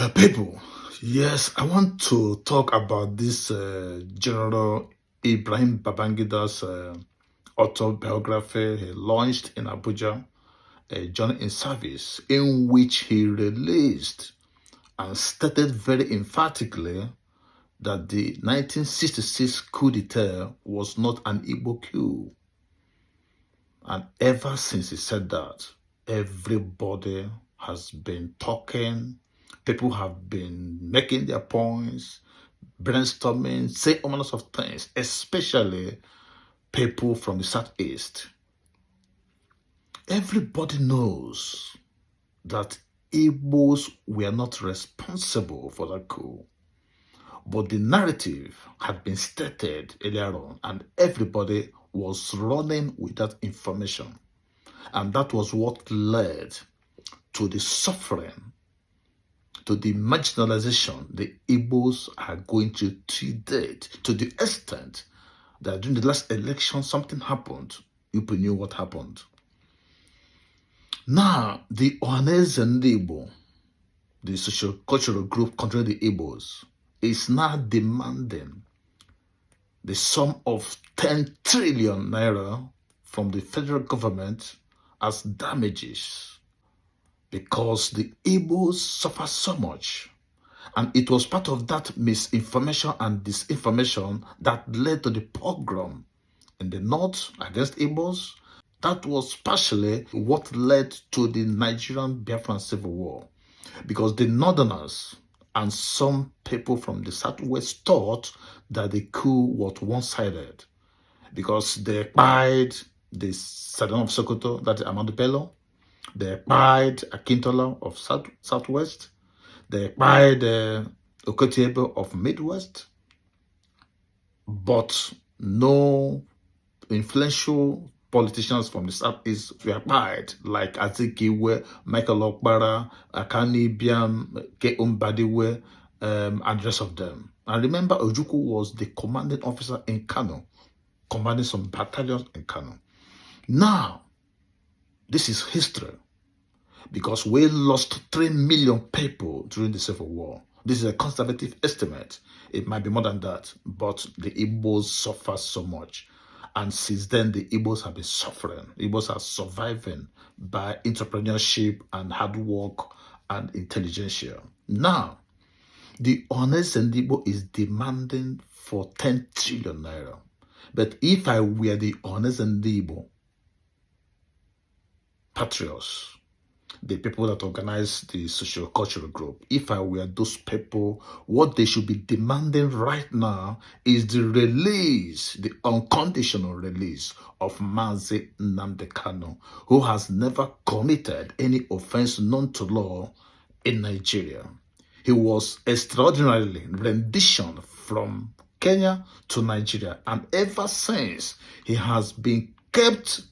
People, yes, I want to talk about this General Ibrahim Babangida's autobiography he launched in Abuja, a journey in service, in which he released and stated very emphatically that the 1966 coup d'etat was not an Igbo coup. And ever since he said that, everybody has been talking. People have been making their points, brainstorming, saying all manner of things, especially people from the Southeast. Everybody knows that Igbos were not responsible for that coup. But the narrative had been stated earlier on, and everybody was running with that information. And that was what led to the suffering, to the marginalization the Igbos are going to date, to the extent that during the last election, something happened. People knew what happened. Now, the OHANAEZE Ndi IGBO, the social cultural group controlling the Igbos, is now demanding the sum of 10 trillion naira from the federal government as damages because the Igbos suffer so much. And it was part of that misinformation and disinformation that led to the pogrom in the north against Igbos. That was partially what led to the Nigerian Biafran Civil War, because the northerners and some people from the southwest thought that the coup was one-sided because they pied the Southern of Sokoto, that is Amadu Bello, they pied Akintola of southwest, they pied Okotiebe of Midwest, but no influential politicians from the Southeast were pied, like Azikiwe, Michael Okpara, Akani Biam, Ke Umbadiwe, and the rest of them. And remember, Ojukwu was the commanding officer in Kano, commanding some battalions in Kano. Now, this is history, because we lost 3 million people during the Civil War. This is a conservative estimate. It might be more than that, but the Igbos suffer so much. And since then, the Igbos have been suffering. Igbos are surviving by entrepreneurship and hard work and intelligentsia. Now, the OHANAEZE Ndi IGBO is demanding for 10 trillion naira. But if I were the OHANAEZE Ndi IGBO patriots, the people that organize the socio-cultural group, if I were those people, what they should be demanding right now is the release, the unconditional release of Mazi Nnamdi Kanu, who has never committed any offense known to law in Nigeria. He was extraordinarily renditioned from Kenya to Nigeria, and ever since he has been kept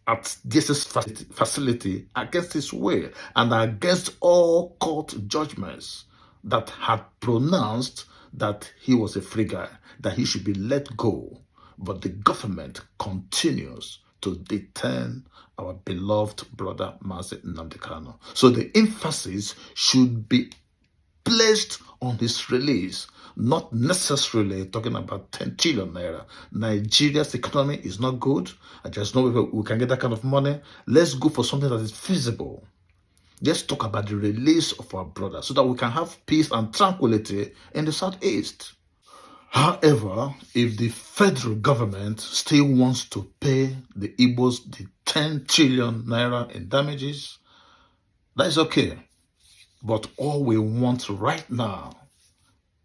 at this facility against his will and against all court judgments that had pronounced that he was a free guy, that he should be let go. But the government continues to detain our beloved brother Mazi Nnamdi Kanu. So the emphasis should be placed on his release, not necessarily talking about 10 trillion naira. Nigeria's economy is not good. There's no way we can get that kind of money. Let's go for something that is feasible. Let's talk about the release of our brother so that we can have peace and tranquility in the Southeast. However, if the federal government still wants to pay the Igbos the 10 trillion naira in damages, that is okay. But all we want right now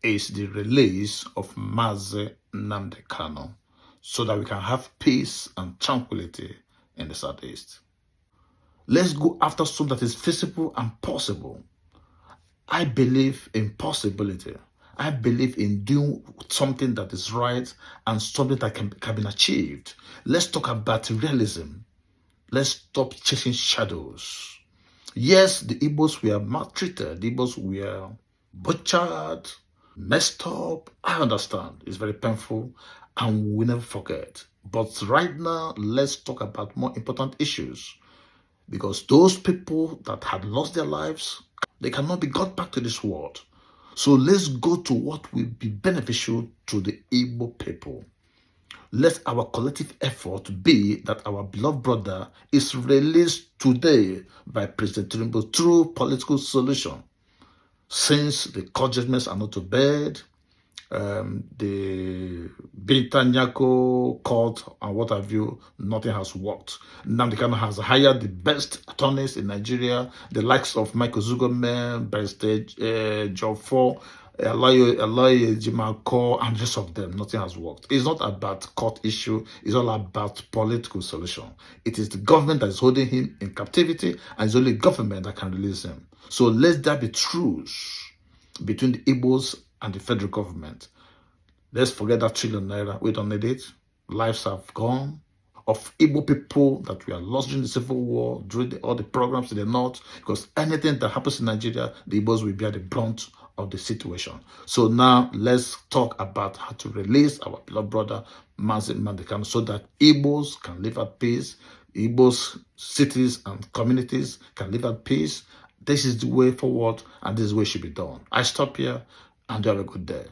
is the release of Mazi Nnamdi Kanu so that we can have peace and tranquility in the Southeast. Let's go after something that is feasible and possible. I believe in possibility. I believe in doing something that is right and something that can be achieved. Let's talk about realism. Let's stop chasing shadows. Yes, the Igbos were maltreated. The Igbos were butchered, messed up. I understand. It's very painful and we never forget. But right now, let's talk about more important issues. Because those people that had lost their lives They cannot be got back to this world. So let's go to what will be beneficial to the Igbo people. Let our collective effort be that our beloved brother is released today by President Tinubu through political solution. Since the court judgments are not to bed, the Bintanyako court and what have you, nothing has worked. Nnamdi Kanu has hired the best attorneys in Nigeria, the likes of Michael Zugome, Barrister Joe Eloy Jimako, and the rest of them. Nothing has worked. It's not about court issue. It's all about political solution. It is the government that is holding him in captivity, and it's only government that can release him. So let there be truce between the Igbos and the federal government. Let's forget that trillion naira. We don't need it. Lives have gone of Igbo people that we are lost during the civil war, during all the programs in the north, because anything that happens in Nigeria, the Igbos will bear the brunt of the situation. So now let's talk about how to release our beloved brother Mazi Nnamdi Kanu so that Igbos can live at peace, Igbos cities and communities can live at peace. This is the way forward, and this is the way it should be done. I stop here, and have a good day.